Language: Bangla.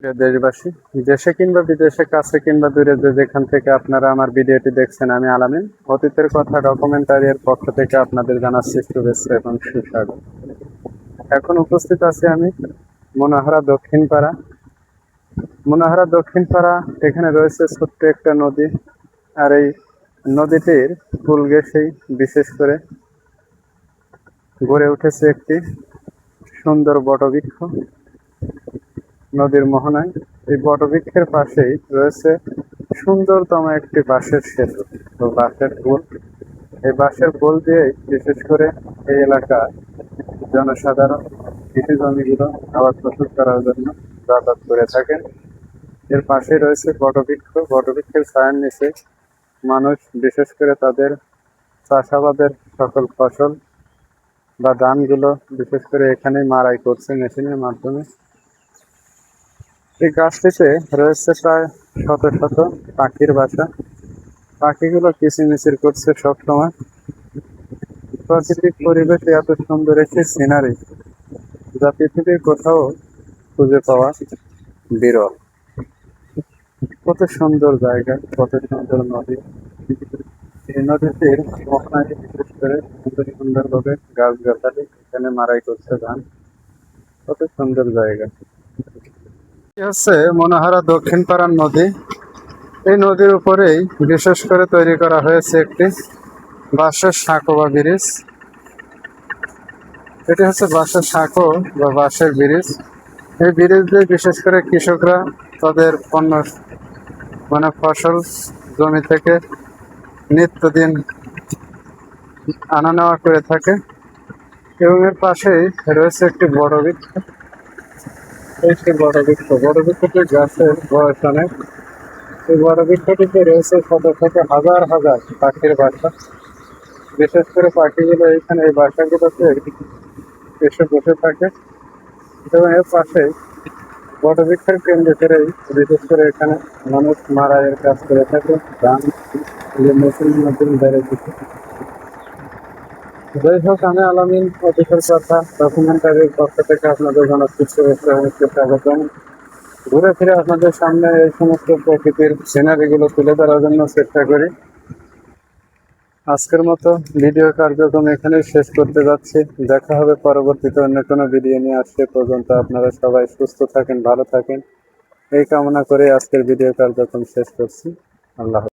প্রিয় দেশবাসী, দেশে কিংবা বিদেশে, কাছে কিংবা দূরে, যে যেখান থেকে আপনারা আমার ভিডিওটি দেখছেন, আমি আলামিন অতীতের কথা ডকুমেন্টারি এর পক্ষ থেকে আপনাদের জানাচ্ছি শুভেচ্ছা এবং সুস্বাগত। এখন উপস্থিত আছি আমি মনোহরা দক্ষিণ পাড়া। মনোহরা দক্ষিণ পাড়া, এখানে রয়েছে ছোট্ট একটা নদী, আর এই নদীটির কূল ঘেঁষেই বিশেষ করে গড়ে উঠেছে একটি সুন্দর বটবৃক্ষ নদীর মোহনায়। এই বটবৃক্ষের পাশেই রয়েছে সুন্দরতম একটি বাঁশের সেতু ও বাঁশের পুল। এই বাঁশের পুল দিয়েই বিশেষ করে এই এলাকার জনসাধারণ কৃষি জমিগুলো আবাদ ফসল করার জন্য যাতায়াত করে থাকেন। এর পাশে রয়েছে বটবৃক্ষ। বটবৃক্ষের ছায়ার নিচে মানুষ বিশেষ করে তাদের চাষাবাদের সকল ফসল বা ধানগুলো বিশেষ করে এখানেই মাড়াই করছে মেশিনের মাধ্যমে। এই গাছটিতে রয়েছে প্রায় শত শত পাখির বাসা। পাখিগুলো কিচিরমিচির করছে সবসময়। প্রাকৃতিক পরিবেশে এত সুন্দর একটি সিনারি যা পৃথিবীর কোথাও খুঁজে পাওয়া বিরল। কত সুন্দর জায়গা, কত সুন্দর নদী। এই নদীটির মোহনায় বিশেষ করে সুন্দরভাবে গাছগাছালি এখানে মাড়াই করছে ধান। কত সুন্দর জায়গা। হচ্ছে মনোহরা দক্ষিণ পাড়ার নদী। এই নদীর উপরেই বিশেষ করে তৈরি করা হয়েছে একটি বাঁশের সাঁকো বা ব্রিজ। এটি হচ্ছে বাঁশের সাঁকো বা বাঁশের ব্রিজ। এই ব্রিজ দিয়ে বিশেষ করে কৃষকরা তাদের পণ্য ফসল জমি থেকে নিত্যদিন আনা নেওয়া করে থাকে। এবং এর পাশেই রয়েছে একটি বড় বৃক্ষ। একটি বড় বৃক্ষ, বড় বৃক্ষটির গাছের বয়স অনেক। এই বড় বৃক্ষটিতে রয়েছে শত শত হাজার হাজার পাখির বাসা। বিশেষ করে পাখিগুলো এখানে এই বাসাগুলোতে এসে বসে থাকে। এবং এর পাশে বটবৃক্ষের কেন্দ্র করেই বিশেষ করে এখানে মানুষ মাড়াইয়ের কাজ করে থাকে, ধান নতুন নতুন ভ্যারাইটিতে। যাই হোক, আমি আলামিন অতীতের কথা ডকুমেন্টারির পক্ষ থেকে আপনাদের জানাচ্ছি শুভেচ্ছা এবং স্বাগতম। ঘুরে ফিরে আপনাদের সামনে এই সমস্ত প্রকৃতির সিনারিগুলো তুলে ধরার জন্য চেষ্টা করি। আজকের মতো ভিডিও কার্যক্রম এখানেই শেষ করতে যাচ্ছি। দেখা হবে পরবর্তীতে অন্য কোনো ভিডিও নিয়ে। আসছে পর্যন্ত আপনারা সবাই সুস্থ থাকেন, ভালো থাকেন, এই কামনা করে আজকের ভিডিও কার্যক্রম শেষ করছি। আল্লাহ হাফেজ।